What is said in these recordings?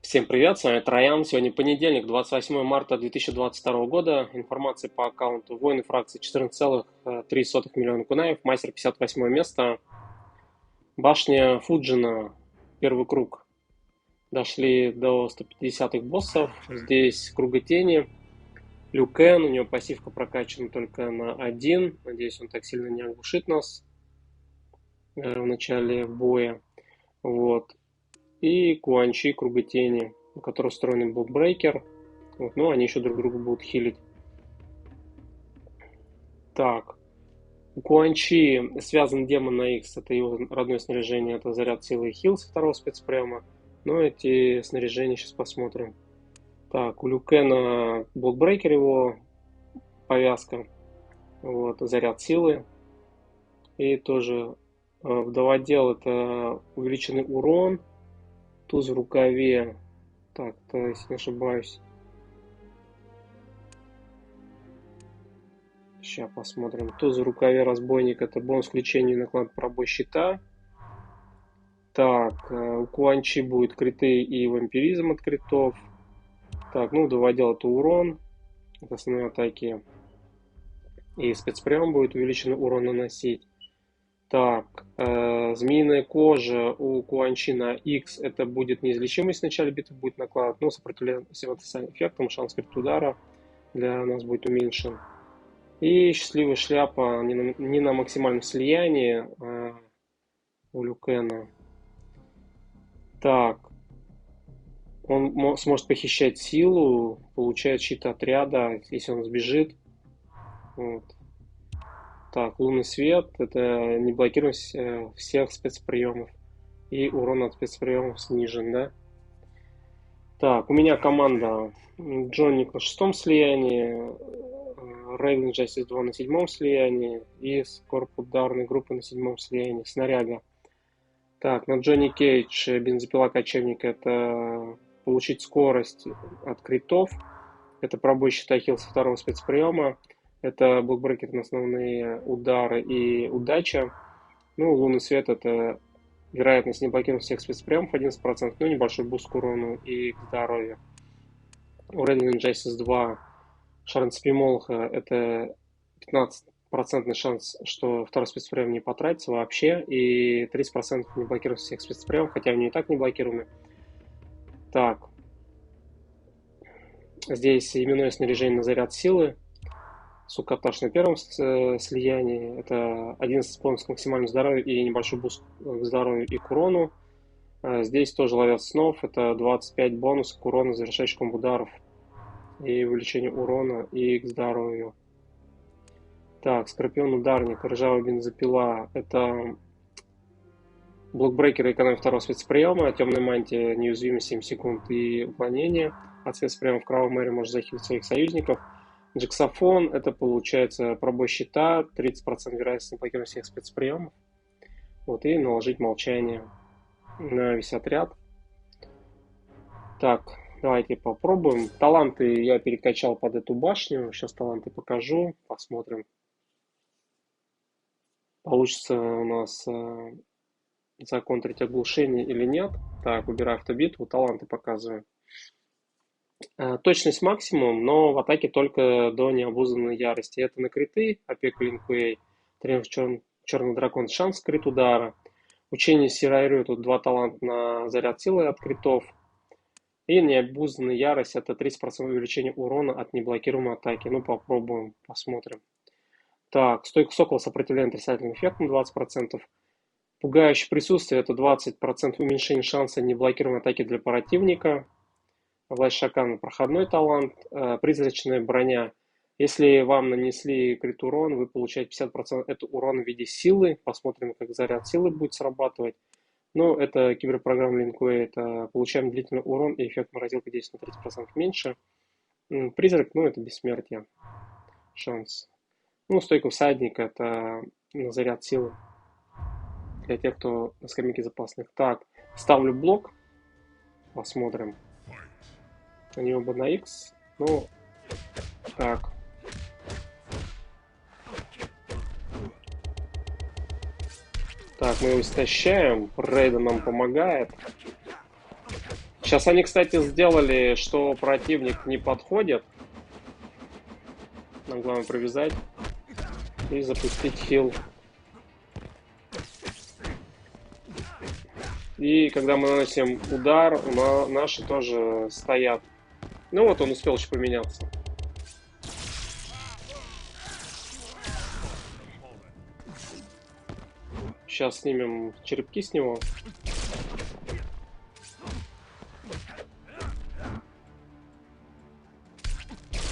Всем привет, с вами Троян. Сегодня понедельник, 28 марта 2022 года. Информация по аккаунту воины фракции 14,3 миллиона кунаев, мастер 58 место. Башня Фуджина, первый круг. Дошли до 150-х боссов. Здесь круга тени. Лю Кэн, у него пассивка прокачана только на 1. Надеюсь, он так сильно не оглушит нас в начале боя. Вот. И Куан Чи, круга тени, у которого встроенный блокбрейкер. Вот, ну, они еще друг друга будут хилить. Так. У Куан Чи связан демон на X, это его родное снаряжение, это заряд силы и хил со второго спецприема. Но эти снаряжения сейчас посмотрим. Так, у Лю Кэна блокбрейкер, его повязка. Вот, заряд силы. И тоже вдоводел, это увеличенный урон. Туз в рукаве. Так, если не ошибаюсь. Сейчас посмотрим. Туз в рукаве разбойник. Это бонус к лечению и наклад пробой щита. Так, у Куан Чи будет криты и вампиризм от критов. Так, ну, доводил это урон от основной атаки. И спецприем будет увеличенный урон наносить. Так, змеиная кожа у Куан Чи на X, это будет неизлечимость в начале битвы, будет наклад, но сопротивление всем эффектам, шанс крит удара для нас будет уменьшен. И счастливая шляпа не на максимальном слиянии у Лю Кэна. Так, он сможет похищать силу, получает щит отряда, если он сбежит. Вот. Так, лунный свет, это не блокируемость всех спецприемов. И урон от спецприемов снижен, да? Так, у меня команда Джонник на 6 слиянии, Рейвен Джастис 2 на 7 слиянии и Скорп ударной группы на 7 слиянии, снаряга. Так, на Джонни Кейдж бензопила кочевника, это получить скорость от критов. Это пробой щита хил со второго спецприема. Это блокбрекет на основные удары и удача. Ну, лунный свет это вероятность не блокировать всех спецприемов 11%, ну, небольшой буст к урону и к здоровью. У Red Justice 2 Шарнцепи Молоха это 15% шанс, что второй спецприем не потратится вообще, и 30% не блокирует всех спецприемов, хотя они и так не блокируемы. Так. Здесь именное снаряжение на заряд силы. Сукапташ на первом слиянии. Это 11 бонус к максимальному здоровью и небольшой буст к здоровью и к урону. Здесь тоже ловец снов. Это 25 бонус к урону завершающих комбо ударов и увеличение урона и к здоровью. Так, Скорпион ударник, ржавая бензопила. Это блокбрейкер экономии второго спецприема. Темная мантия, неуязвимость 7 секунд и уклонение. От спецприема в Кровавом море может захилить своих союзников. Джексафон, это получается пробой щита, 30% вероятности блокирования всех спецприемов. Вот, и наложить молчание на весь отряд. Так, давайте попробуем. Таланты я перекачал под эту башню. Сейчас таланты покажу, посмотрим. Получится у нас законтрить оглушение или нет. Так, выбираю автобитву, таланты показываю. Точность максимум, но в атаке только до необузданной ярости. Это на криты, опека Линкуэй, триумф черный дракон, шанс крит удара. Учение Сирайрю, тут 2 таланта на заряд силы от критов. И необузданная ярость, это 30% увеличение урона от неблокируемой атаки. Ну, попробуем, посмотрим. Так, стойка сокола сопротивление отрицательным эффектом 20%. Пугающее присутствие, это 20% уменьшение шанса неблокируемой атаки для противника. Власть Шакана, проходной талант, призрачная броня. Если вам нанесли крит урон, вы получаете 50% это урон в виде силы. Посмотрим, как заряд силы будет срабатывать. Но это киберпрограмма Линкуэй, это получаем длительный урон и эффект морозилка действует на 30% меньше. Призрак, ну это бессмертие. Шанс. Ну, стойка всадника, это на заряд силы. Для тех, кто на скамейке запасных. Так, ставлю блок. Посмотрим. У него бы на X. Ну, так. Так, мы его истощаем. Рейда нам помогает. Сейчас они, кстати, сделали, что противник не подходит. Нам главное привязать и запустить хил. И когда мы наносим удар, наши тоже стоят. Ну вот он успел еще поменяться. Сейчас снимем черепки с него.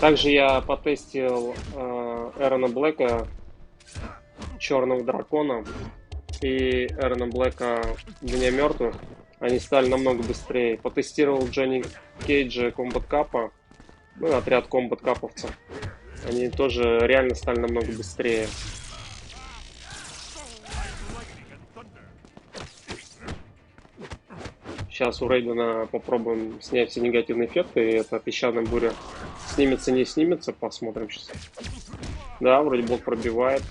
Также я потестил Эрона Блэка, Черного Дракона, и Эрона Блэка, Дня Мертвых. Они стали намного быстрее. Потестировал Джонни Кейджа, Комбат Капа, ну, отряд Комбат Каповцев. Они тоже реально стали намного быстрее. Сейчас у Рейдена попробуем снять все негативные эффекты. И эта песчаная буря снимется, не снимется. Посмотрим сейчас. Да, вроде блок пробивает.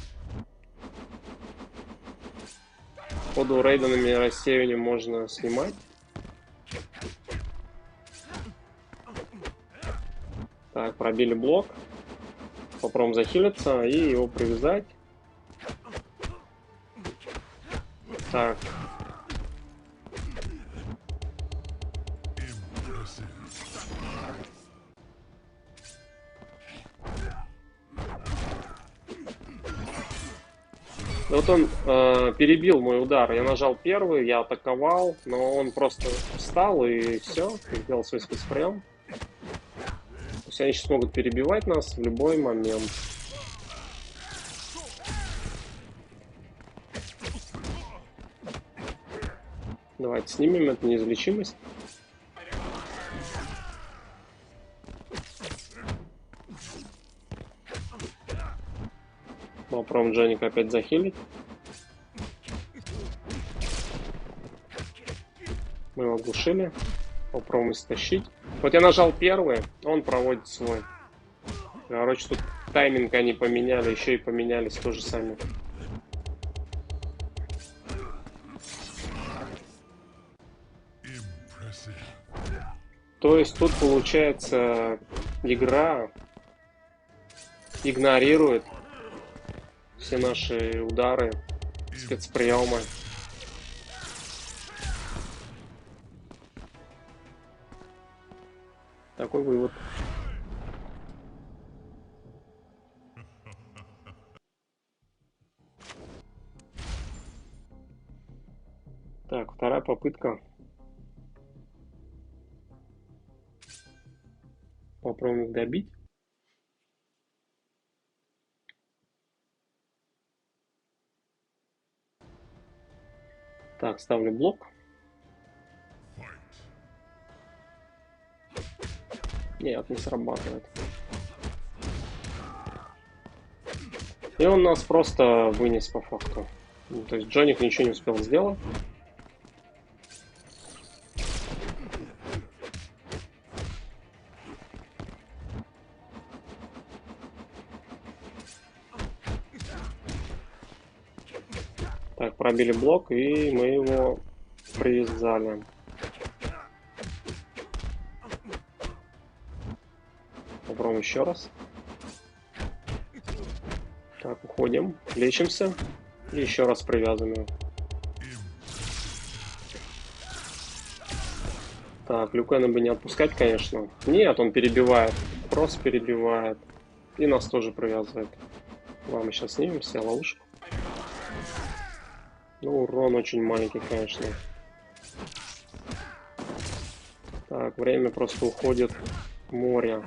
Походу Рейденами рассеивание можно снимать. Так, пробили блок. Попробуем захилиться и его привязать. Так. Вот он перебил мой удар. Я нажал первый, я атаковал, но он просто встал и все, сделал свой спецприем. То есть они сейчас могут перебивать нас в любой момент. Давайте снимем эту неизлечимость. Попробуем Джоника опять захилить. Мы его оглушили. Попробуем стащить. Вот я нажал первый, он проводит свой. Короче, тут тайминг они поменяли, еще и поменялись тоже сами. То есть тут получается игра игнорирует все наши удары, спецприемы. Такой вывод. Так, вторая попытка. Попробуем их добить. Так, ставлю блок. Нет, не срабатывает. И он нас просто вынес по факту. Ну, то есть Джоник ничего не успел сделать. Так, пробили блок, и мы его привязали. Попробуем еще раз. Так, уходим, лечимся. И еще раз привязываем. Так, Люкена бы не отпускать, конечно. Нет, он перебивает. Просто перебивает. И нас тоже привязывает. Ладно, сейчас снимем себе ловушку. Ну, урон очень маленький, конечно. Так, время просто уходит в море.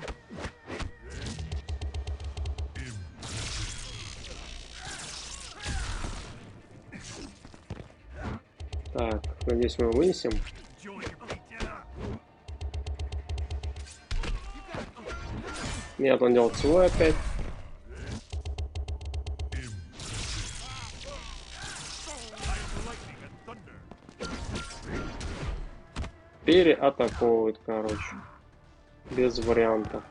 Так, надеюсь, мы его вынесем. Нет, он делает свой опять. Переатаковывает, короче. Без вариантов.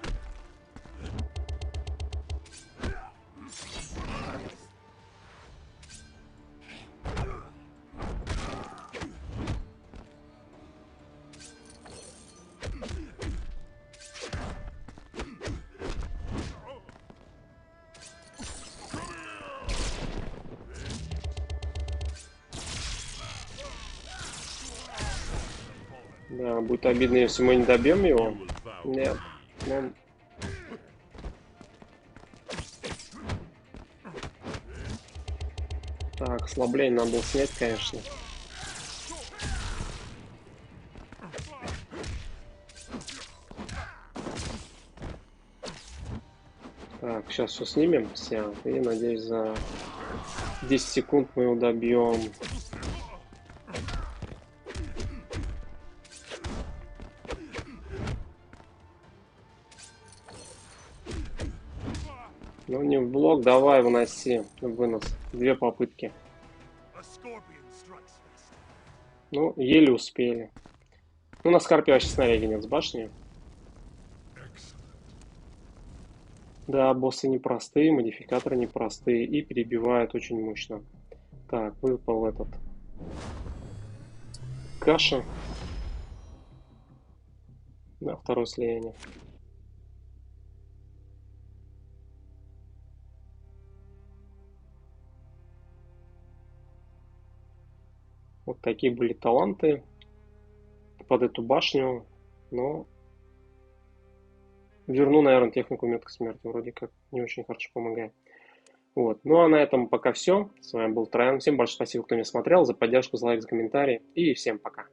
Да, будет обидно, если мы не добьем его. You will bow to Нет. me. Ну, так, ослабление надо было снять, конечно. Так, сейчас все снимем, все. И надеюсь, за 10 секунд мы его добьем. Ну не в блок, давай выноси. Вынос. 2 попытки. A scorpion strikes first. Ну, еле успели. Ну, на Скорпе вообще снаряги нет с башни. Excellent. Да, боссы непростые, модификаторы непростые и перебивают очень мощно. Так, выпал этот. Каша. Да, второе слияние. Вот такие были таланты под эту башню. Но верну, наверное, технику метка смерти. Вроде как не очень хорошо помогает. Вот. Ну а на этом пока все. С вами был Троян. Всем большое спасибо, кто меня смотрел, за поддержку, за лайк, за комментарии. И всем пока.